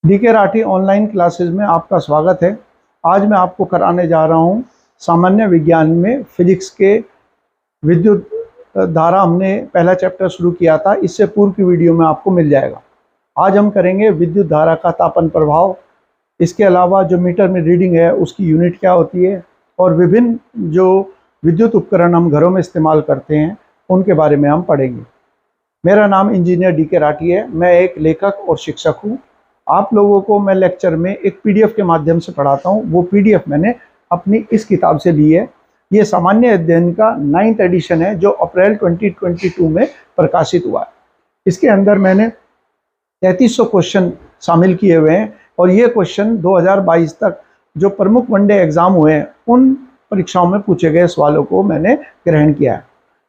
DK Rathi online classes में आपका स्वागत है। आज मैं आपको कराने जा रहा हूं सामान्य विज्ञान में फिजिक्स के विद्युत धारा। हमने पहला चैप्टर शुरू किया था, इससे पूर्व की वीडियो में आपको मिल जाएगा। आज हम करेंगे विद्युत धारा का तापन प्रभाव। इसके अलावा जो मीटर में रीडिंग है उसकी यूनिट क्या होती है और विभिन्न जो विद्युत उपकरण हम घरों में इस्तेमाल करते हैं उनके बारे में हम पढ़ेंगे। मेरा नाम इंजीनियर डीके राठी है। मैं एक लेखक और शिक्षक हूँ। आप लोगों को मैं लेक्चर में एक पीडीएफ के माध्यम से पढ़ाता हूँ। वो पीडीएफ मैंने अपनी इस किताब से ली है। ये सामान्य अध्ययन का 9th एडिशन है जो अप्रैल 2022 में प्रकाशित हुआ है। इसके अंदर मैंने 3300 क्वेश्चन शामिल किए हुए हैं और ये क्वेश्चन 2022 तक जो प्रमुख वनडे एग्जाम हुए हैं उन परीक्षाओं में पूछे गए सवालों को मैंने ग्रहण किया है।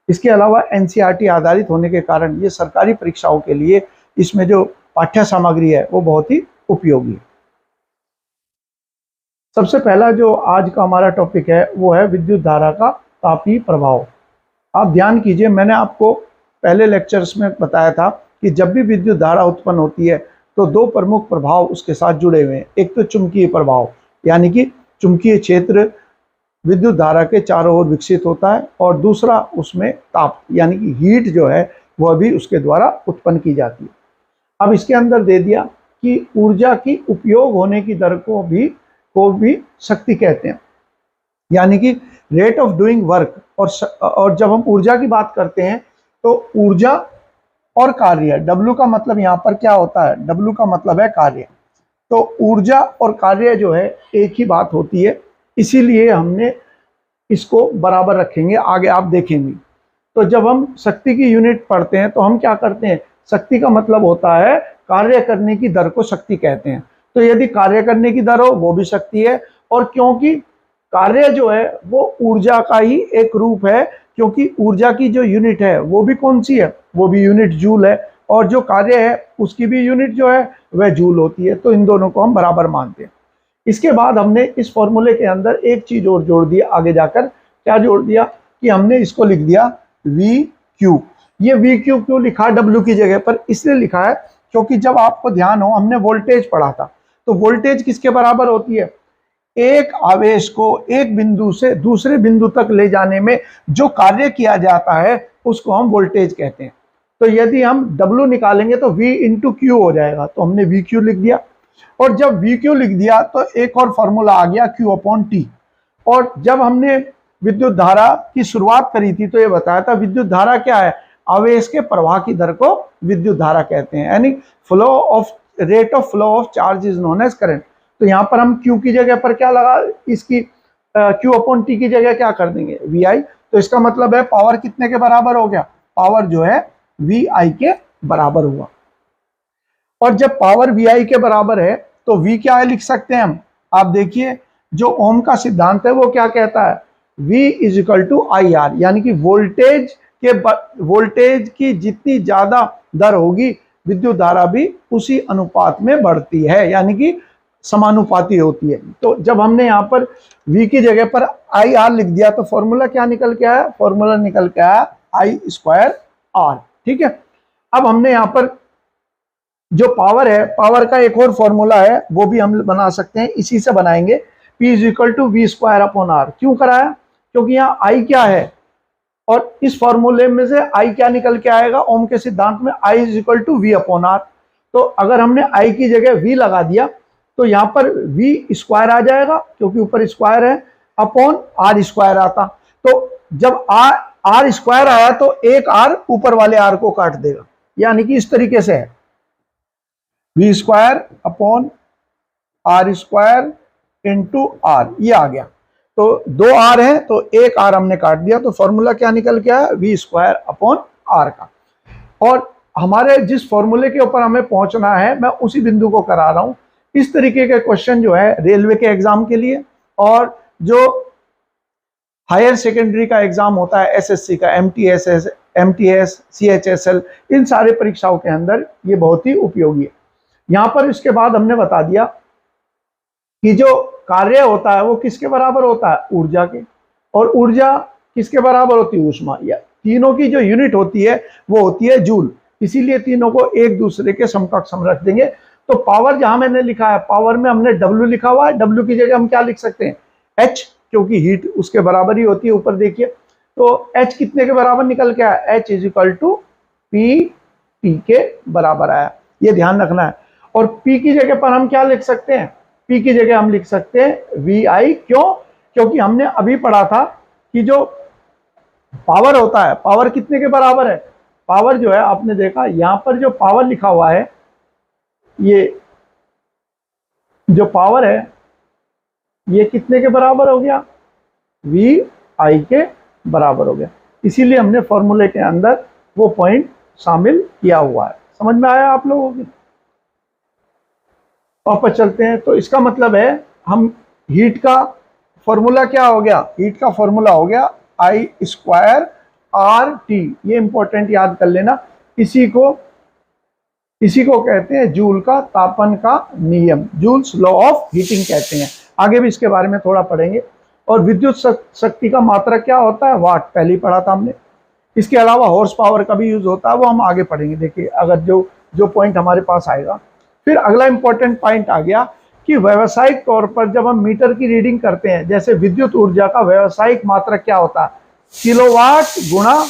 इसके अलावा एनसीईआरटी आधारित होने के कारण ये सरकारी परीक्षाओं के लिए इसमें जो पाठ्य सामग्री है वो बहुत ही उपयोगी है। सबसे पहला जो आज का हमारा टॉपिक है वो है विद्युत धारा का तापीय प्रभाव। आप ध्यान कीजिए, मैंने आपको पहले लेक्चर्स में बताया था कि जब भी विद्युत धारा उत्पन्न होती है तो दो प्रमुख प्रभाव उसके साथ जुड़े हुए हैं। एक तो चुंबकीय प्रभाव, यानी कि चुंबकीय क्षेत्र विद्युत धारा के चारों ओर विकसित होता है, और दूसरा उसमें ताप यानी कि हीट जो है वह भी उसके द्वारा उत्पन्न की जाती है। अब इसके अंदर दे दिया कि ऊर्जा की उपयोग होने की दर को भी शक्ति कहते हैं, यानी कि रेट ऑफ डूइंग वर्क। और जब हम ऊर्जा की बात करते हैं तो ऊर्जा और कार्य, W का मतलब यहाँ पर क्या होता है? W का मतलब है कार्य। तो ऊर्जा और कार्य जो है एक ही बात होती है, इसीलिए हमने इसको बराबर रखेंगे, आगे आप देखेंगे। तो जब हम शक्ति की यूनिट पढ़ते हैं तो हम क्या करते हैं? शक्ति का मतलब होता है कार्य करने की दर को शक्ति कहते हैं। तो यदि कार्य करने की दर हो वो भी शक्ति है, और क्योंकि कार्य जो है वो ऊर्जा का ही एक रूप है, क्योंकि ऊर्जा की जो यूनिट है वो भी कौन सी है? वो भी यूनिट जूल है, और जो कार्य है उसकी भी यूनिट जो है वह जूल होती है। तो इन दोनों को हम बराबर मानते हैं। इसके बाद हमने इस फॉर्मूले के अंदर एक चीज और जोड़ दी आगे जाकर। क्या जोड़ दिया कि हमने इसको लिख दिया वी क्यू। ये वी क्यू क्यों लिखा W की जगह पर? इसलिए लिखा है क्योंकि जब आपको ध्यान हो, हमने वोल्टेज पढ़ा था, तो वोल्टेज किसके बराबर होती है? एक आवेश को एक बिंदु से दूसरे बिंदु तक ले जाने में जो कार्य किया जाता है उसको हम वोल्टेज कहते हैं। तो यदि हम W निकालेंगे तो V इंटू क्यू हो जाएगा, तो हमने वी क्यू लिख दिया। और जब वी क्यू लिख दिया तो एक और फॉर्मूला आ गया Q अपॉन टी। और जब हमने विद्युत धारा की शुरुआत करी थी तो ये बताया था विद्युत धारा क्या है? आवेश के प्रवाह की दर को विद्युत धारा कहते हैं, यानी rate of flow of charge is known as current. तो यहाँ पर हम Q की जगह पर क्या लगा, इसकी Q अपॉन टी की जगह क्या कर देंगे? VI। तो इसका मतलब है पावर कितने के बराबर हो गया? पावर जो है VI के बराबर हुआ। और जब पावर VI के बराबर है तो V क्या है लिख सकते हैं हम? आप देखिए, जो ओम का सिद्धांत है वो क्या कहता है? V is equal to IR, यानी कि वोल्टेज की जितनी ज्यादा दर होगी विद्युत धारा भी उसी अनुपात में बढ़ती है, यानी कि समानुपाती होती है। तो जब हमने यहाँ पर V की जगह पर IR लिख दिया तो फॉर्मूला क्या निकल के आया? फॉर्मूला निकल के आया I²R। ठीक है। अब हमने यहाँ पर जो पावर है, पावर का एक और फॉर्मूला है वो भी हम बना सकते हैं, इसी से बनाएंगे। P is equal to V² upon R। क्यों कराया? क्योंकि यहाँ I क्या है, और इस फॉर्मूले में से I क्या निकल के आएगा? ओम के सिद्धांत में I is equal to V upon R। तो अगर हमने I की जगह V लगा दिया तो यहाँ पर V² आ जाएगा, क्योंकि ऊपर स्क्वायर है, अपॉन R² आता। तो जब R² आया तो एक R ऊपर वाले R को काट देगा, यानी कि इस तरीके से है V² upon R² into R, ये आ गया। तो दो R है तो एक R हमने काट दिया, तो फॉर्मूला क्या निकल के आया? V² अपॉन R का। और हमारे जिस फॉर्मूले के ऊपर हमें पहुंचना है मैं उसी बिंदु को करा रहा हूं। इस तरीके के क्वेश्चन जो है रेलवे के एग्जाम के लिए और जो हायर सेकेंडरी का एग्जाम होता है SSC का, MTS, CHSL, इन सारे परीक्षाओं के अंदर ये बहुत ही उपयोगी है। यहाँ पर इसके बाद हमने बता दिया कि जो कार्य होता है वो किसके बराबर होता है? ऊर्जा के। और ऊर्जा किसके बराबर होती है? ऊष्मा। या तीनों की जो यूनिट होती है वो होती है जूल। इसीलिए तीनों को एक दूसरे के समकक्ष हम रख देंगे। तो पावर जहां मैंने लिखा है, पावर में हमने W लिखा हुआ है, W की जगह हम क्या लिख सकते हैं, H, क्योंकि हीट उसके बराबर ही होती है। ऊपर देखिए तो H कितने के बराबर निकल के आया, H is equal to P, T के बराबर आया, ये ध्यान रखना है। और P की जगह पर हम क्या लिख सकते हैं, P की जगह हम लिख सकते हैं VI। क्यों, क्योंकि हमने अभी पढ़ा था कि जो पावर होता है, पावर कितने के बराबर है, पावर जो है आपने देखा यहां पर जो पावर लिखा हुआ है, ये जो पावर है ये कितने के बराबर हो गया, VI के बराबर हो गया। इसीलिए हमने फॉर्मूले के अंदर वो पॉइंट शामिल किया हुआ है। समझ में आया आप लोगों की? वापस चलते हैं। तो इसका मतलब है हम हीट का फॉर्मूला क्या हो गया, हीट का फॉर्मूला हो गया I² RT। ये इंपॉर्टेंट याद कर लेना। इसी को कहते हैं जूल का तापन का नियम, जूल्स लॉ ऑफ हीटिंग कहते हैं। आगे भी इसके बारे में थोड़ा पढ़ेंगे। और विद्युत शक्ति का मात्रक क्या होता है, वाट, पहले ही पढ़ा था हमने। इसके अलावा हॉर्स पावर का भी यूज होता है, वो हम आगे पढ़ेंगे। देखिए अगर जो पॉइंट हमारे पास आएगा। फिर अगला इंपॉर्टेंट पॉइंट आ गया कि व्यावसायिक तौर पर जब हम मीटर की रीडिंग करते हैं, जैसे विद्युत ऊर्जा का व्यावसायिक मात्रक क्या होता है, किलोवाट गुणा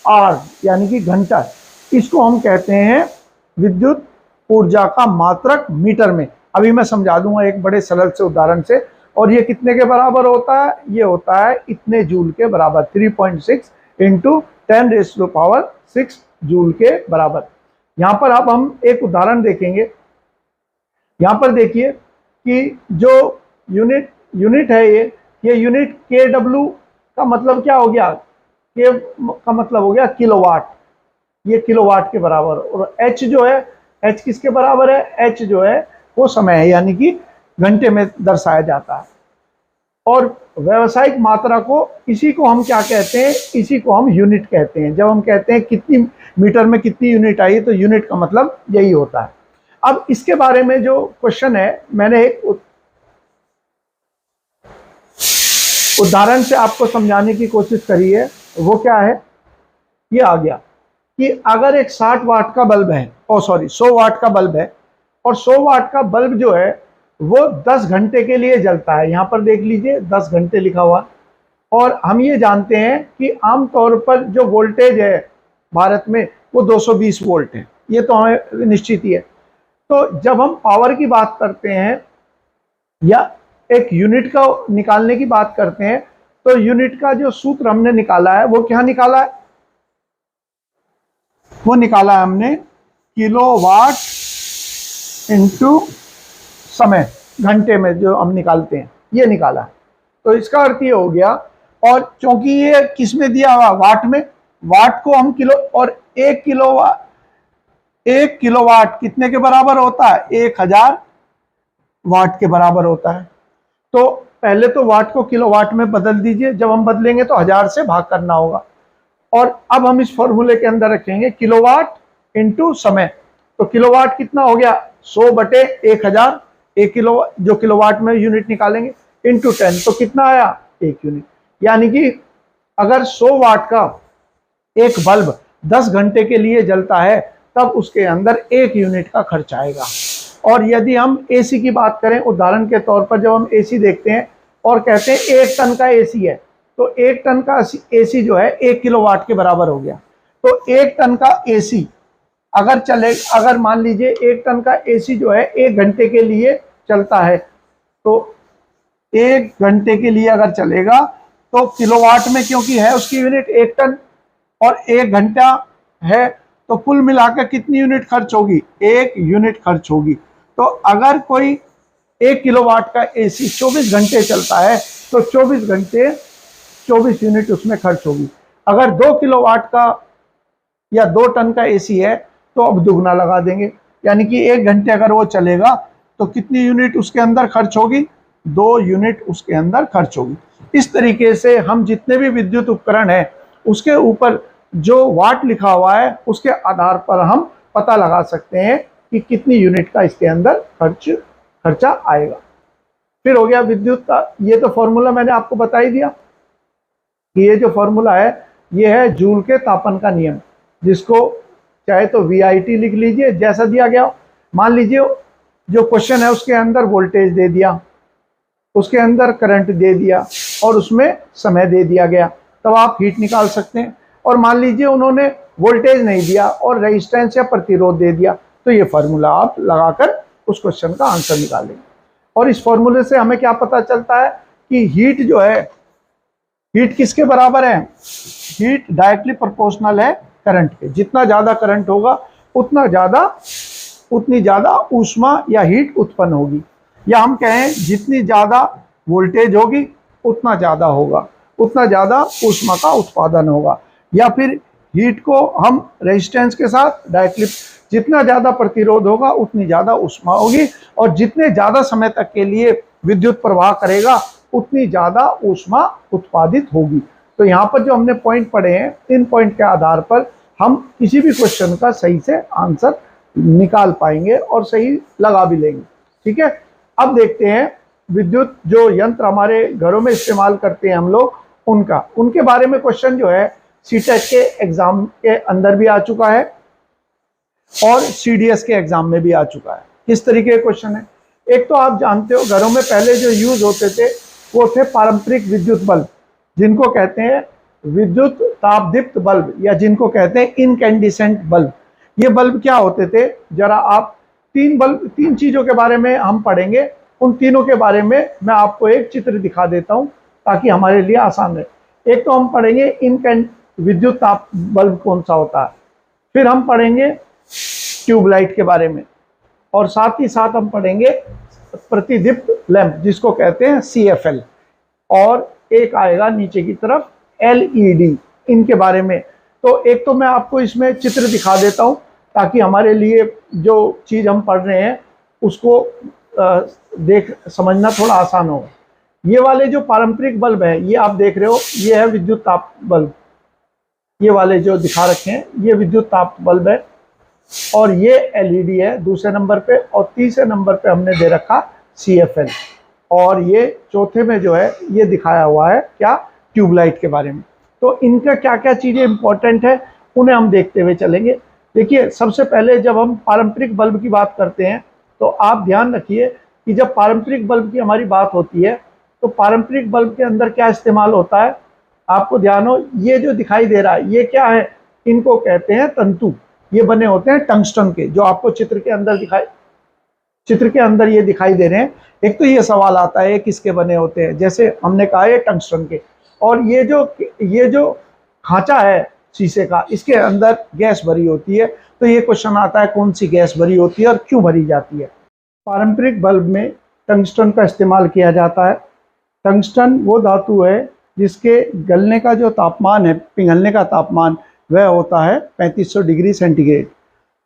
आर, यानी कि घंटा। इसको हम कहते हैं विद्युत ऊर्जा का मात्रक मीटर में। अभी मैं समझा दूंगा एक बड़े सरल से उदाहरण से। और ये कितने के बराबर होता है, ये होता है इतने जूल के बराबर, 3.6 इंटू 10⁶ जूल के बराबर। यहां पर अब हम एक उदाहरण देखेंगे। यहां पर देखिए कि जो यूनिट है, ये यूनिट KW का मतलब क्या हो गया, के का मतलब हो गया किलोवाट, ये किलोवाट के बराबर। और H जो है, H किसके बराबर है, H जो है वो समय है, यानी कि घंटे में दर्शाया जाता है। और व्यावसायिक मात्रा को, इसी को हम क्या कहते हैं, इसी को हम यूनिट कहते हैं। जब हम कहते हैं कितनी मीटर में कितनी यूनिट आई, तो यूनिट का मतलब यही होता है। अब इसके बारे में जो क्वेश्चन है, मैंने एक उदाहरण से आपको समझाने की कोशिश करी है। वो क्या है, ये आ गया कि अगर एक 60 वाट का बल्ब है, 100 वाट का बल्ब है, और 100 वाट का बल्ब जो है वो 10 घंटे के लिए जलता है। यहां पर देख लीजिए 10 घंटे लिखा हुआ। और हम ये जानते हैं कि आमतौर पर जो वोल्टेज है भारत में वो 220 वोल्ट है, ये तो हमें निश्चित ही है। तो जब हम पावर की बात करते हैं या एक यूनिट का निकालने की बात करते हैं, तो यूनिट का जो सूत्र हमने निकाला है वो क्या निकाला है, वो निकाला है हमने किलोवाट इंटू समय, घंटे में जो हम निकालते हैं, ये निकाला है। तो इसका अर्थ ये हो गया। और क्योंकि ये किस में दिया हुआ, वाट में, वाट को हम किलो, और 1 किलोवाट कितने के बराबर होता है, 1000 वाट के बराबर होता है। तो पहले तो वाट को किलोवाट में बदल दीजिए, जब हम बदलेंगे तो 1000 से भाग करना होगा। और अब हम इस फॉर्मूले के अंदर रखेंगे किलोवाट इंटू समय। तो किलोवाट कितना हो गया, 100/1000, 1 किलो जो किलोवाट में यूनिट निकालेंगे, इंटू 10, तो कितना आया, 1 यूनिट। यानी कि अगर 100 वाट का एक बल्ब 10 घंटे के लिए जलता है, तब उसके अंदर 1 यूनिट का खर्च आएगा। और यदि हम एसी की बात करें, उदाहरण के तौर पर जब हम एसी देखते हैं और कहते हैं 1 टन का एसी है, तो 1 टन का एसी जो है 1 किलोवाट के बराबर हो गया। तो 1 टन का एसी अगर चले, अगर मान लीजिए 1 टन का एसी जो है 1 घंटे के लिए चलता है, तो 1 घंटे के लिए अगर चलेगा तो किलोवाट में, क्योंकि है उसकी यूनिट 1 टन और 1 घंटा है, तो कुल मिलाकर कितनी यूनिट खर्च होगी, 1 यूनिट खर्च होगी। तो अगर कोई 1 किलोवाट का एसी 24 घंटे चलता है, तो 24 घंटे 24 यूनिट उसमें खर्च होगी। अगर 2 किलोवाट का या 2 टन का एसी है, तो अब दुगना लगा देंगे, यानी कि 1 घंटे अगर वो चलेगा तो कितनी यूनिट उसके अंदर खर्च होगी, 2 यूनिट उसके अंदर खर्च होगी। इस तरीके से हम जितने भी विद्युत उपकरण है उसके ऊपर जो वाट लिखा हुआ है उसके आधार पर हम पता लगा सकते हैं कि कितनी यूनिट का इसके अंदर खर्चा आएगा। फिर हो गया विद्युत का, ये तो फॉर्मूला मैंने आपको बता ही दिया कि ये जो फॉर्मूला है ये है जूल के तापन का नियम, जिसको चाहे तो VIT लिख लीजिए जैसा दिया गया हो, मान लीजिए जो क्वेश्चन है उसके अंदर वोल्टेज दे दिया, उसके अंदर करंट दे दिया और उसमें समय दे दिया गया, तब आप हीट निकाल सकते हैं। और मान लीजिए उन्होंने वोल्टेज नहीं दिया और रेजिस्टेंस या प्रतिरोध दे दिया, तो ये फार्मूला आप लगाकर उस क्वेश्चन का आंसर निकालेंगे। और इस फॉर्मूले से हमें क्या पता चलता है कि हीट जो है, हीट किसके बराबर है? हीट डायरेक्टली प्रोपोर्शनल है करंट के। जितना ज्यादा करंट होगा उतनी ज्यादा ऊष्मा या हीट उत्पन्न होगी, या हम कहें जितनी ज्यादा वोल्टेज होगी उतना ज्यादा ऊष्मा का उत्पादन होगा। या फिर हीट को हम रेजिस्टेंस के साथ डायरेक्टली, जितना ज्यादा प्रतिरोध होगा उतनी ज्यादा ऊष्मा होगी, और जितने ज्यादा समय तक के लिए विद्युत प्रवाह करेगा उतनी ज्यादा ऊष्मा उत्पादित होगी। तो यहाँ पर जो हमने पॉइंट पढ़े हैं, इन पॉइंट के आधार पर हम किसी भी क्वेश्चन का सही से आंसर निकाल पाएंगे और सही लगा भी लेंगे। ठीक है, अब देखते हैं विद्युत जो यंत्र हमारे घरों में इस्तेमाल करते हैं हम लोग, उनके बारे में क्वेश्चन जो है सीटेट के एग्जाम के अंदर भी आ चुका है और सीडीएस के एग्जाम में भी आ चुका है। किस तरीके के क्वेश्चन है? एक तो आप जानते हो घरों में पहले जो यूज होते थे वो थे पारंपरिक विद्युत बल्ब, जिनको कहते हैं विद्युत तापदीप्त बल्ब, या जिनको कहते हैं इनकैंडिसेंट बल्ब। ये बल्ब क्या होते थे? जरा आप तीन चीजों के बारे में हम पढ़ेंगे, उन तीनों के बारे में मैं आपको एक चित्र दिखा देता हूं ताकि हमारे लिए आसान रहे। एक तो हम पढ़ेंगे विद्युत ताप बल्ब कौन सा होता है, फिर हम पढ़ेंगे ट्यूबलाइट के बारे में, और साथ ही साथ हम पढ़ेंगे प्रतिदीप्त लैंप जिसको कहते हैं CFL, और एक आएगा नीचे की तरफ LED, इनके बारे में। तो एक तो मैं आपको इसमें चित्र दिखा देता हूं ताकि हमारे लिए जो चीज हम पढ़ रहे हैं उसको समझना थोड़ा आसान हो। ये वाले जो पारंपरिक बल्ब है, ये आप देख रहे हो, ये है विद्युत ताप बल्ब। ये वाले जो दिखा रखे हैं ये विद्युत ताप बल्ब है, और ये LED है दूसरे नंबर पे, और तीसरे नंबर पे हमने दे रखा CFL, और ये चौथे में जो है ये दिखाया हुआ है क्या? ट्यूबलाइट के बारे में। तो इनका क्या क्या चीजें इंपॉर्टेंट है उन्हें हम देखते हुए चलेंगे। देखिए, सबसे पहले जब हम पारंपरिक बल्ब की बात करते हैं तो आप ध्यान रखिए कि जब पारंपरिक बल्ब की हमारी बात होती है तो पारंपरिक बल्ब के अंदर क्या इस्तेमाल होता है? आपको ध्यान हो, ये जो दिखाई दे रहा है ये क्या है? इनको कहते हैं तंतु। ये बने होते हैं टंगस्टन के, जो आपको चित्र के अंदर ये दिखाई दे रहे हैं। एक तो ये सवाल आता है किसके बने होते हैं, जैसे हमने कहा ये टंगस्टन के, और ये जो खांचा है शीशे का, इसके अंदर गैस भरी होती है। तो ये क्वेश्चन आता है कौन सी गैस भरी होती है और क्यों भरी जाती है? पारंपरिक बल्ब में टंगस्टन का इस्तेमाल किया जाता है। टंगस्टन वो धातु है जिसके गलने का जो तापमान है, पिघलने का तापमान, वह होता है 3500 डिग्री सेंटीग्रेड,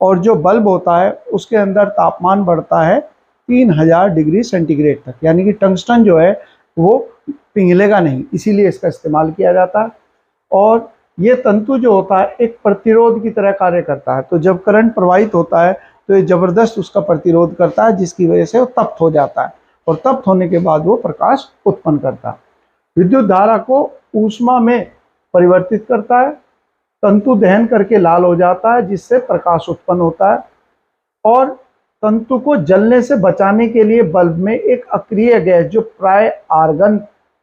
और जो बल्ब होता है उसके अंदर तापमान बढ़ता है 3000 डिग्री सेंटीग्रेड तक। यानी कि टंगस्टन जो है वो पिघलेगा नहीं, इसीलिए इसका इस्तेमाल किया जाता है। और ये तंतु जो होता है एक प्रतिरोध की तरह कार्य करता है। तो जब करंट प्रवाहित होता है तो ये जबरदस्त उसका प्रतिरोध करता है, जिसकी वजह से वो तप्त हो जाता है, और तप्त होने के बाद वो प्रकाश उत्पन्न करता है। विद्युत धारा को ऊष्मा में परिवर्तित करता है, तंतु दहन करके लाल हो जाता है जिससे प्रकाश उत्पन्न होता है, और तंतु को जलने से बचाने के लिए बल्ब में एक अक्रिय गैस जो प्राय आर्गन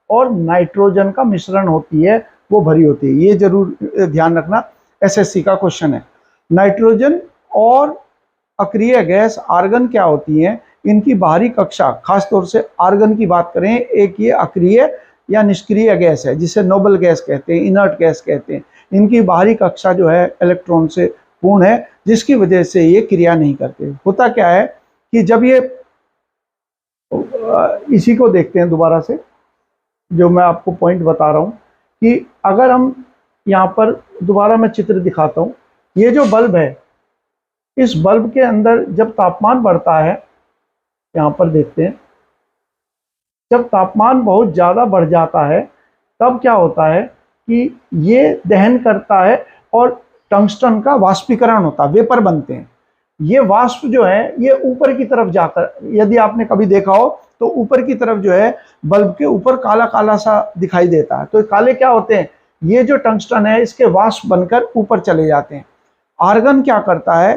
और नाइट्रोजन का मिश्रण होती है वो भरी होती है। ये जरूर ध्यान रखना, SSC का क्वेश्चन है। नाइट्रोजन और अक्रिय गैस आर्गन क्या होती है? इनकी बाहरी कक्षा, खासतौर से आर्गन की बात करें, एक ये अक्रिय या निष्क्रिय गैस है जिसे नोबल गैस कहते हैं, इनर्ट गैस कहते हैं। इनकी बाहरी कक्षा जो है इलेक्ट्रॉन से पूर्ण है, जिसकी वजह से ये क्रिया नहीं करते। होता क्या है कि जब ये, इसी को देखते हैं दोबारा से, जो मैं आपको पॉइंट बता रहा हूं कि अगर हम यहाँ पर दोबारा मैं चित्र दिखाता हूँ, ये जो बल्ब है, इस बल्ब के अंदर जब तापमान बढ़ता है, यहाँ पर देखते हैं, जब तापमान बहुत ज़्यादा बढ़ जाता है तब क्या होता है कि ये दहन करता है और टंगस्टन का वाष्पीकरण होता है, वेपर बनते हैं। ये वाष्प जो है ये ऊपर की तरफ जाकर, यदि आपने कभी देखा हो तो ऊपर की तरफ जो है बल्ब के ऊपर काला काला सा दिखाई देता है। तो काले क्या होते हैं? ये जो टंगस्टन है इसके वाष्प बनकर ऊपर चले जाते हैं। आर्गन क्या करता है?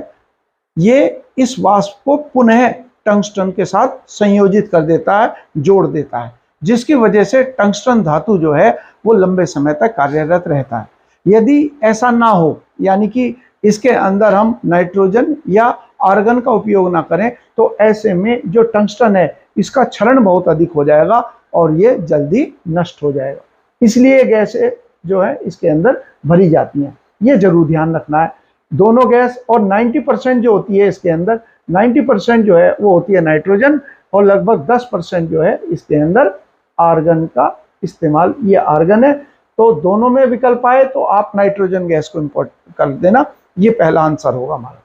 ये इस वाष्प को पुनः टंगस्टन के साथ संयोजित कर देता है, जोड़ देता है, जिसकी वजह से टंगस्टन धातु जो है वो लंबे समय तक कार्यरत रहता है। यदि ऐसा ना हो, यानी कि इसके अंदर हम नाइट्रोजन या आर्गन का उपयोग ना करें, तो ऐसे में जो टंगस्टन है इसका क्षरण बहुत अधिक हो जाएगा और ये जल्दी नष्ट हो जाएगा। इसलिए गैसें जो है इसके अंदर भरी जाती हैं, ये जरूर ध्यान रखना है। दोनों गैस और 90% जो होती है इसके अंदर, 90% जो है वो होती है नाइट्रोजन और लगभग 10% जो है इसके अंदर आर्गन का इस्तेमाल, ये आर्गन है। तो दोनों में विकल्प आए तो आप नाइट्रोजन गैस को इंपोर्ट कर देना, ये पहला आंसर होगा हमारा।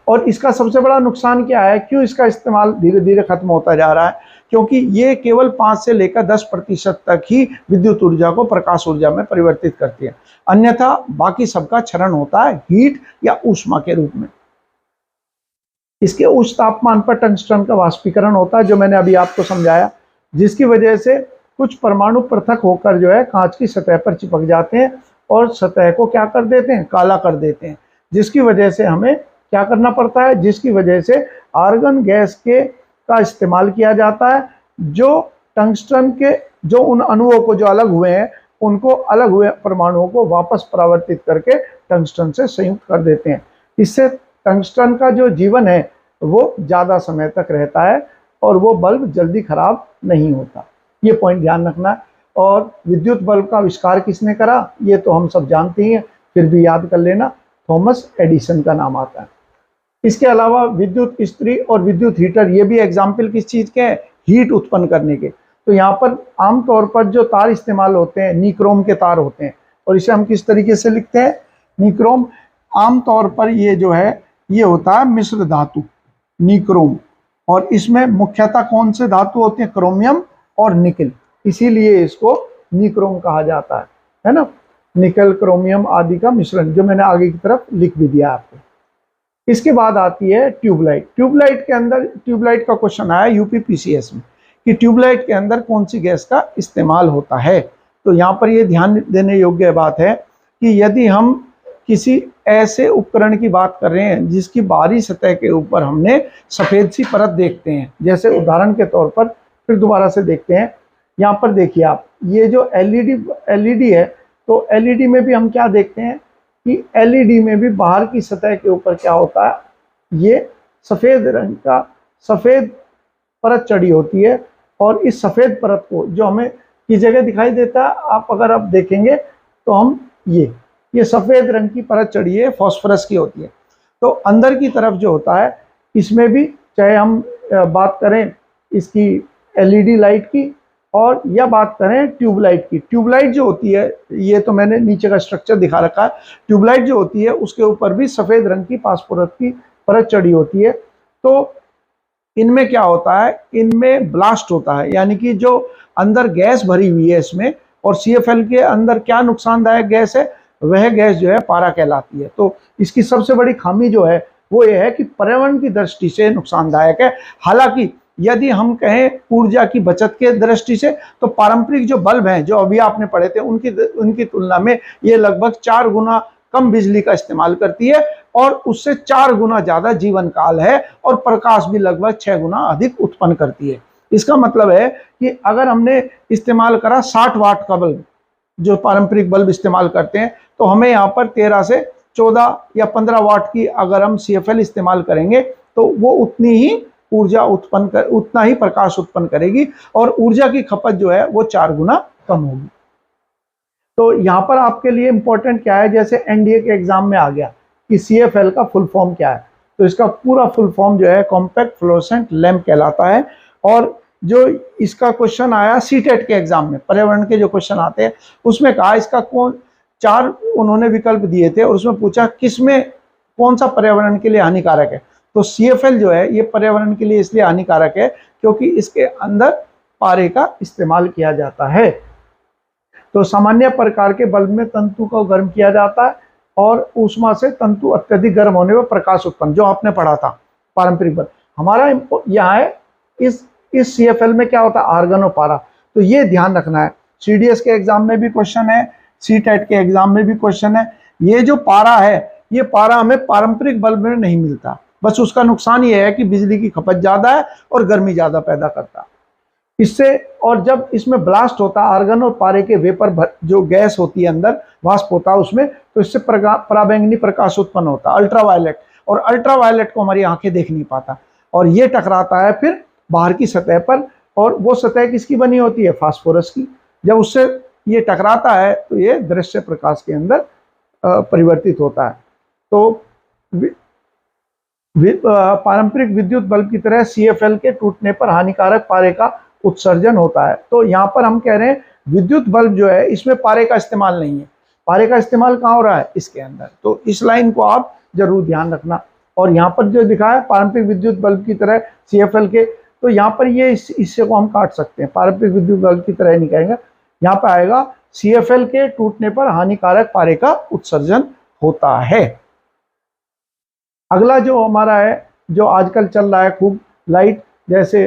और इसका सबसे बड़ा नुकसान क्या है, क्यों इसका इस्तेमाल धीरे धीरे खत्म होता जा रहा है? क्योंकि ये केवल 5 से लेकर 10% तक ही विद्युत ऊर्जा को प्रकाश ऊर्जा में परिवर्तित करती है, अन्यथा बाकी सबका क्षरण होता है हीट या ऊष्मा के रूप में। इसके उच्च तापमान पर टंगस्टन का वाष्पीकरण होता है, जो मैंने अभी आपको समझाया, जिसकी वजह से कुछ परमाणु पृथक होकर जो है कांच की सतह पर चिपक जाते हैं और सतह को क्या कर देते हैं, काला कर देते हैं, जिसकी वजह से हमें क्या करना पड़ता है, जिसकी वजह से आर्गन गैस के का इस्तेमाल किया जाता है, जो टंगस्टन के जो उन अणुओं को जो अलग हुए हैं उनको अलग हुए परमाणुओं को वापस परावर्तित करके टंगस्टन से संयुक्त कर देते हैं। इससे टंगस्टन का जो जीवन है वो ज़्यादा समय तक रहता है और वो बल्ब जल्दी खराब नहीं होता, ये पॉइंट ध्यान रखना है। और विद्युत बल्ब का आविष्कार किसने करा, ये तो हम सब जानते ही हैं, फिर भी याद कर लेना, थॉमस एडिसन का नाम आता है। इसके अलावा विद्युत इस्त्री और विद्युत हीटर, ये भी एग्जाम्पल किस चीज़ के हैं, हीट उत्पन्न करने के। तो यहाँ पर आमतौर पर जो तार इस्तेमाल होते हैं निक्रोम के तार होते हैं, और इसे हम किस तरीके से लिखते हैं, निक्रोम। आमतौर पर ये जो है ये होता है मिश्र धातु निक्रोम, और इसमें मुख्यतः कौन से धातु होते हैं, क्रोमियम और निकल, इसीलिए इसको निक्रोम कहा जाता है ना, निकल क्रोमियम आदि का मिश्रण, जो मैंने आगे की तरफ लिख भी दिया आपको। इसके बाद आती है ट्यूबलाइट। ट्यूबलाइट के अंदर, ट्यूबलाइट का क्वेश्चन आया यूपीपीसीएस में कि ट्यूबलाइट के अंदर कौन सी गैस का इस्तेमाल होता है। तो यहाँ पर ये ध्यान देने योग्य बात है कि यदि हम किसी ऐसे उपकरण की बात कर रहे हैं जिसकी बाहरी सतह के ऊपर हमने सफ़ेद सी परत देखते हैं, जैसे उदाहरण के तौर पर फिर दोबारा से देखते हैं, यहाँ पर देखिए आप, ये जो एलईडी है, तो एलईडी में भी हम क्या देखते हैं कि एलईडी में भी बाहर की सतह के ऊपर क्या होता है, ये सफ़ेद रंग का सफ़ेद परत चढ़ी होती है, और इस सफ़ेद परत को जो हमें किस जगह दिखाई देता है, अगर आप देखेंगे तो हम ये सफ़ेद रंग की परत चढ़ी है, फॉस्फोरस की होती है। तो अंदर की तरफ जो होता है इसमें भी, चाहे हम बात करें इसकी एलईडी लाइट की और या बात करें ट्यूबलाइट की, ट्यूबलाइट जो होती है, ये तो मैंने नीचे का स्ट्रक्चर दिखा रखा है, ट्यूबलाइट जो होती है उसके ऊपर भी सफ़ेद रंग की फास्फोरस की परत चढ़ी होती है। तो इनमें क्या होता है, इनमें ब्लास्ट होता है, यानी कि जो अंदर गैस भरी हुई है इसमें, और CFL के अंदर क्या नुकसानदायक गैस है, वह गैस जो है पारा कहलाती है। तो इसकी सबसे बड़ी खामी जो है वो ये है कि पर्यावरण की दृष्टि से नुकसानदायक है। हालांकि यदि हम कहें ऊर्जा की बचत के दृष्टि से, तो पारंपरिक जो बल्ब हैं जो अभी आपने पढ़े थे उनकी तुलना में ये लगभग 4 गुना कम बिजली का इस्तेमाल करती है, और उससे 4 गुना ज़्यादा जीवन काल है, और प्रकाश भी लगभग 6 गुना अधिक उत्पन्न करती है। इसका मतलब है कि अगर हमने इस्तेमाल करा 60 वाट का बल्ब, जो पारंपरिक बल्ब इस्तेमाल करते हैं, तो हमें यहाँ पर 13 से 14 या 15 वाट की अगर हम CFL इस्तेमाल करेंगे तो वो उतनी ही ऊर्जा उतना ही प्रकाश उत्पन्न करेगी, और ऊर्जा की खपत जो है वो 4 गुना कम होगी। तो यहाँ पर आपके लिए इंपॉर्टेंट क्या है, जैसे NDA के एग्जाम में आ गया कि CFL का फुल फॉर्म क्या है, तो इसका पूरा फुल फॉर्म जो है कॉम्पैक्ट फ्लोरोसेंट लैंप कहलाता है। और जो इसका क्वेश्चन आया CTET के एग्जाम में, पर्यावरण के जो क्वेश्चन आते हैं उसमें कहा इसका 4 उन्होंने विकल्प दिए थे, और उसमें पूछा किसमें कौन सा पर्यावरण के लिए हानिकारक है। तो CFL जो है ये पर्यावरण के लिए इसलिए हानिकारक है क्योंकि इसके अंदर पारे का इस्तेमाल किया जाता है। तो सामान्य प्रकार के बल्ब में तंतु को गर्म किया जाता है, और ऊष्मा से तंतु अत्यधिक गर्म होने पर प्रकाश उत्पन्न, जो आपने पढ़ा था पारंपरिक बल्ब। हमारा यहाँ है इस CFL में क्या होता है, आर्गन और पारा। तो ये ध्यान रखना है, CDS के एग्जाम में भी क्वेश्चन है, CTET के एग्जाम में भी क्वेश्चन है। ये जो पारा है ये पारा हमें पारंपरिक बल्ब में नहीं मिलता। बस उसका नुकसान ये है कि बिजली की खपत ज़्यादा है और गर्मी ज़्यादा पैदा करता है इससे। और जब इसमें ब्लास्ट होता है, आर्गन और पारे के वेपर जो गैस होती है अंदर, वाष्प होता है उसमें, तो इससे पराबैंगनी प्रकाश उत्पन्न होता है, अल्ट्रावायलेट। और अल्ट्रावायलेट को हमारी आंखें देख नहीं पाता, और ये टकराता है फिर बाहर की सतह पर। और वो सतह किसकी बनी होती है? फास्फोरस की। जब उससे ये टकराता है तो ये दृश्य प्रकाश के अंदर परिवर्तित होता है। तो पारंपरिक विद्युत बल्ब की तरह CFL के टूटने पर हानिकारक पारे का उत्सर्जन होता है। तो यहाँ पर हम कह रहे हैं विद्युत बल्ब जो है इसमें पारे का इस्तेमाल नहीं है। पारे का इस्तेमाल कहाँ हो रहा है? इसके अंदर। तो इस लाइन को आप जरूर ध्यान रखना। और यहाँ पर जो दिखा है पारंपरिक विद्युत बल्ब की तरह CFL के, तो यहाँ पर ये इससे को हम काट सकते हैं, पारंपरिक विद्युत बल्ब की तरह नहीं कहेंगे, यहाँ पर आएगा CFL के टूटने पर हानिकारक पारे का उत्सर्जन होता है। अगला जो हमारा है, जो आजकल चल रहा है खूब, लाइट, जैसे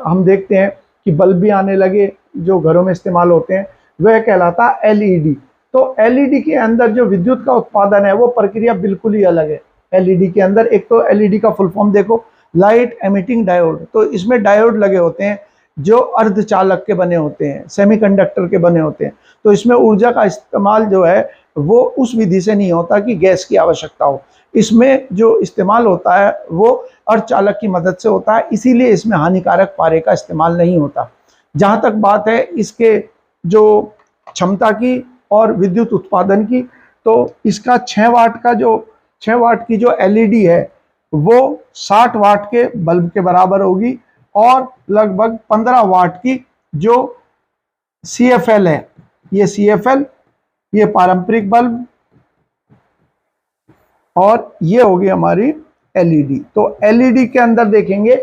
हम देखते हैं कि बल्ब भी आने लगे जो घरों में इस्तेमाल होते हैं, वह कहलाता है LED। तो LED के अंदर जो विद्युत का उत्पादन है वो प्रक्रिया बिल्कुल ही अलग है। LED के अंदर एक तो LED का फुल फॉर्म देखो, लाइट एमिटिंग डायोड। तो इसमें डायोड लगे होते हैं जो अर्धचालक के बने होते हैं, सेमीकंडक्टर के बने होते हैं। तो इसमें ऊर्जा का इस्तेमाल जो है वो उस विधि से नहीं होता कि गैस की आवश्यकता हो। इसमें जो इस्तेमाल होता है वो अर्धचालक की मदद से होता है, इसीलिए इसमें हानिकारक पारे का इस्तेमाल नहीं होता। जहाँ तक बात है इसके जो क्षमता की और विद्युत उत्पादन की, तो इसका 6 वाट की जो LED है वो 60 वाट के बल्ब के बराबर होगी, और लगभग 15 वाट की जो CFL है, ये CFL, ये पारंपरिक बल्ब, और ये होगी हमारी LED। तो LED के अंदर देखेंगे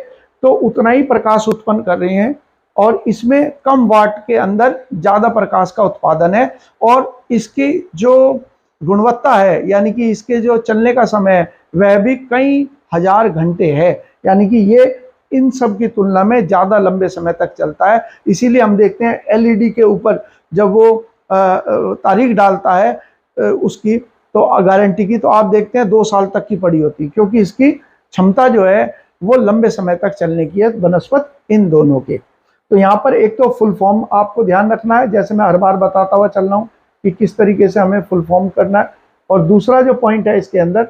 तो उतना ही प्रकाश उत्पन्न कर रहे हैं, और इसमें कम वाट के अंदर ज़्यादा प्रकाश का उत्पादन है। और इसकी जो गुणवत्ता है, यानी कि इसके जो चलने का समय है वह भी कई हजार घंटे है, यानी कि ये इन सब की तुलना में ज़्यादा लंबे समय तक चलता है। इसीलिए हम देखते हैं LED के ऊपर जब वो तारीख डालता है उसकी तो गारंटी की, तो आप देखते हैं 2 साल तक की पड़ी होती है, क्योंकि इसकी क्षमता जो है वो लंबे समय तक चलने की है बनस्पत इन दोनों के। तो यहाँ पर एक तो फुल फॉर्म आपको ध्यान रखना है, जैसे मैं हर बार बताता हुआ चल रहा हूँ कि किस तरीके से हमें फुल फॉर्म करना है। और दूसरा जो पॉइंट है इसके अंदर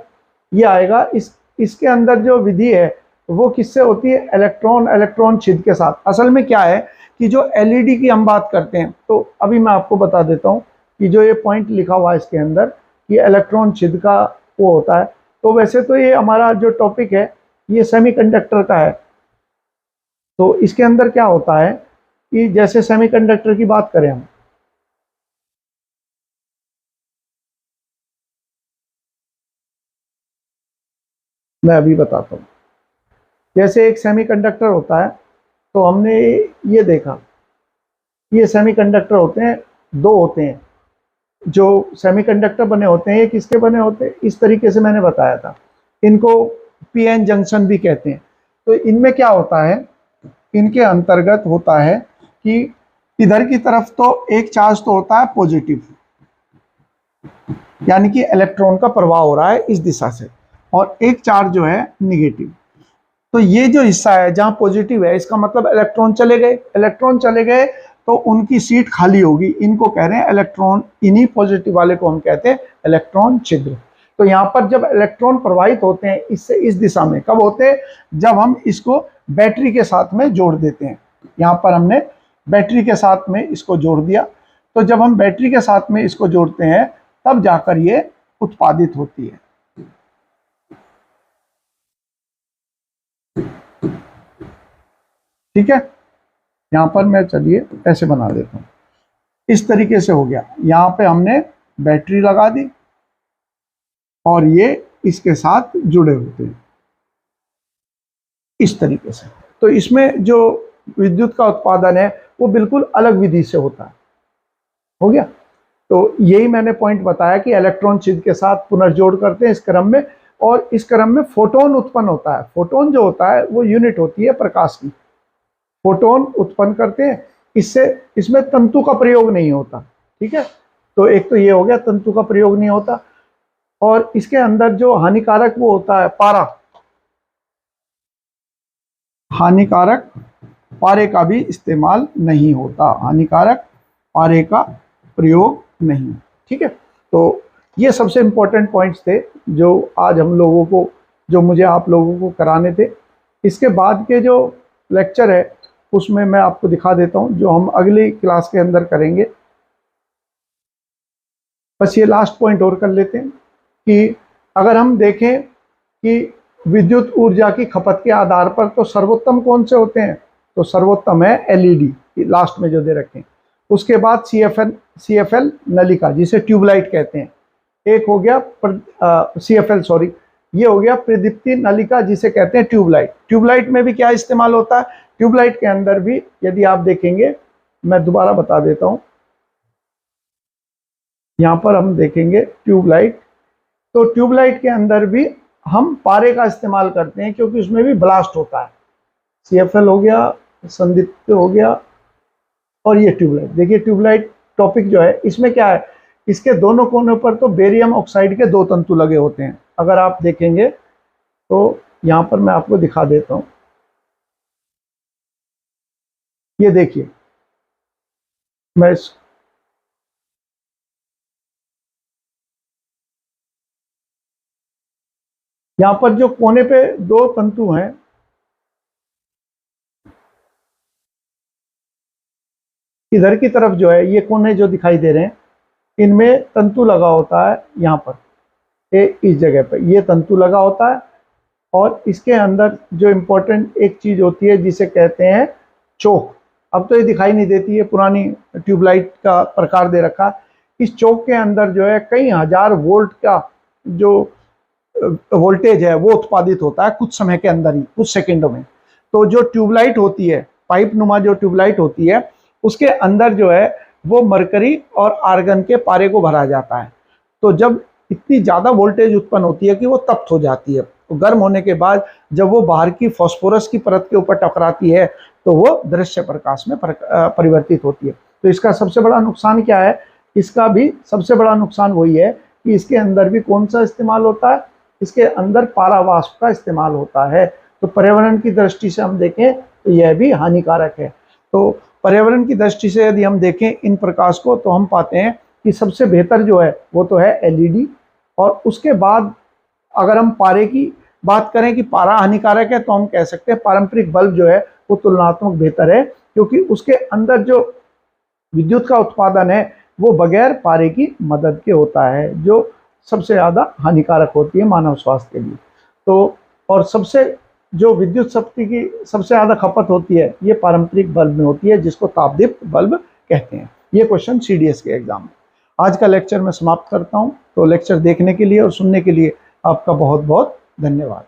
ये आएगा, इसके अंदर जो विधि है वो किससे होती है? इलेक्ट्रॉन छिद्र के साथ। असल में क्या है कि जो LED की हम बात करते हैं, तो अभी मैं आपको बता देता हूँ कि जो ये पॉइंट लिखा हुआ है इसके अंदर कि इलेक्ट्रॉन छिद्र का वो होता है। तो वैसे तो ये हमारा जो टॉपिक है ये सेमीकंडक्टर का है। तो इसके अंदर क्या होता है कि जैसे सेमीकंडक्टर की बात करें हम, मैं अभी बताता हूँ। जैसे एक सेमीकंडक्टर होता है, तो हमने ये देखा, ये सेमीकंडक्टर होते हैं, 2 होते हैं जो सेमीकंडक्टर बने होते हैं। ये किसके बने होते हैं? इस तरीके से मैंने बताया था, इनको PN जंक्शन भी कहते हैं। तो इनमें क्या होता है, इनके अंतर्गत होता है कि इधर की तरफ तो एक चार्ज तो होता है पॉजिटिव, यानी कि इलेक्ट्रॉन का प्रवाह हो रहा है इस दिशा से, और एक चार्ज जो है निगेटिव। तो ये जो हिस्सा है जहां पॉजिटिव है, इसका मतलब इलेक्ट्रॉन चले गए। इलेक्ट्रॉन चले गए तो उनकी सीट खाली होगी, इनको कह रहे हैं इलेक्ट्रॉन। इन्हीं पॉजिटिव वाले को हम कहते हैं इलेक्ट्रॉन छिद्र। तो यहाँ पर जब इलेक्ट्रॉन प्रवाहित होते हैं इससे इस दिशा में, कब होते हैं? जब हम इसको बैटरी के साथ में जोड़ देते हैं। यहाँ पर हमने बैटरी के साथ में इसको जोड़ दिया, तो जब हम बैटरी के साथ में इसको जोड़ते हैं तब जाकर ये उत्पादित होती है। ठीक है, यहाँ पर मैं चलिए ऐसे बना देता हूँ, इस तरीके से हो गया। यहाँ पे हमने बैटरी लगा दी और ये इसके साथ जुड़े होते हैं इस तरीके से। तो इसमें जो विद्युत का उत्पादन है वो बिल्कुल अलग विधि से होता है। हो गया। तो यही मैंने पॉइंट बताया कि इलेक्ट्रॉन छिद्र के साथ पुनर्जोड़ करते हैं इस क्रम में, और इस क्रम में फोटोन उत्पन्न होता है। फोटोन जो होता है वो यूनिट होती है प्रकाश की। फोटोन उत्पन्न करते हैं, इससे इसमें तंतु का प्रयोग नहीं होता। ठीक है, तो एक तो ये हो गया, तंतु का प्रयोग नहीं होता। और इसके अंदर जो हानिकारक वो होता है पारा, हानिकारक पारे का भी इस्तेमाल नहीं होता, हानिकारक पारे का प्रयोग नहीं। ठीक है, तो ये सबसे इम्पोर्टेंट पॉइंट्स थे जो आज हम लोगों को, जो मुझे आप लोगों को कराने थे। इसके बाद के जो लेक्चर है उसमें मैं आपको दिखा देता हूँ जो हम अगली क्लास के अंदर करेंगे। बस ये लास्ट पॉइंट और कर लेते हैं कि अगर हम देखें कि विद्युत ऊर्जा की खपत के आधार पर तो सर्वोत्तम कौन से होते हैं, तो सर्वोत्तम है एलईडी, लास्ट में जो दे रखे हैं। उसके बाद सीएफएल नलिका जिसे ट्यूबलाइट कहते हैं, एक हो गया सीएफएल सॉरी, ये हो गया प्रदीप्ति नलिका जिसे कहते हैं ट्यूबलाइट। ट्यूबलाइट में भी क्या इस्तेमाल होता है, ट्यूबलाइट के अंदर भी यदि आप देखेंगे, मैं दोबारा बता देता हूं, यहां पर हम देखेंगे ट्यूबलाइट, तो ट्यूबलाइट के अंदर भी हम पारे का इस्तेमाल करते हैं क्योंकि उसमें भी ब्लास्ट होता है। सीएफएल हो गया, संदीप्त हो गया, और ये ट्यूबलाइट। देखिए ट्यूबलाइट टॉपिक जो है इसमें क्या है, इसके दोनों कोनों पर तो बेरियम ऑक्साइड के 2 तंतु लगे होते हैं। अगर आप देखेंगे तो यहां पर मैं आपको दिखा देता हूं, ये देखिए, मैं यहां पर जो कोने पे 2 तंतु हैं, इधर की तरफ जो है ये कोने जो दिखाई दे रहे हैं, इनमें तंतु लगा होता है। यहाँ पर इस जगह पर ये तंतु लगा होता है, और इसके अंदर जो इम्पोर्टेंट एक चीज होती है जिसे कहते हैं चोक। अब तो ये दिखाई नहीं देती है, पुरानी ट्यूबलाइट का प्रकार दे रखा। इस चोक के अंदर जो है कई हजार वोल्ट का जो वोल्टेज है वो उत्पादित होता है कुछ समय के अंदर ही, कुछ सेकेंडों में। तो जो ट्यूबलाइट होती है, पाइप नुमा जो ट्यूबलाइट होती है, उसके अंदर जो है वो मरकरी और आर्गन के पारे को भरा जाता है। तो जब इतनी ज़्यादा वोल्टेज उत्पन्न होती है कि वो तप्त हो जाती है, तो गर्म होने के बाद जब वो बाहर की फॉस्फोरस की परत के ऊपर टकराती है तो वो दृश्य प्रकाश में परिवर्तित होती है। तो इसका सबसे बड़ा नुकसान क्या है, इसका भी सबसे बड़ा नुकसान वही है कि इसके अंदर भी कौन सा इस्तेमाल होता है, इसके अंदर पारावाष्प का इस्तेमाल होता है। तो पर्यावरण की दृष्टि से हम देखें तो यह भी हानिकारक है। तो पर्यावरण की दृष्टि से यदि हम देखें इन प्रकाश को, तो हम पाते हैं कि सबसे बेहतर जो है वो तो है एलईडी। और उसके बाद अगर हम पारे की बात करें कि पारा हानिकारक है, तो हम कह सकते हैं पारंपरिक बल्ब जो है वो तुलनात्मक बेहतर है, क्योंकि उसके अंदर जो विद्युत का उत्पादन है वो बगैर पारे की मदद के होता है, जो सबसे ज़्यादा हानिकारक होती है मानव स्वास्थ्य के लिए। तो और सबसे जो विद्युत शक्ति की सबसे ज़्यादा खपत होती है ये पारंपरिक बल्ब में होती है, जिसको तापदीप्त बल्ब कहते हैं। ये क्वेश्चन सीडीएस के एग्जाम में। आज का लेक्चर मैं समाप्त करता हूं। तो लेक्चर देखने के लिए और सुनने के लिए आपका बहुत बहुत धन्यवाद।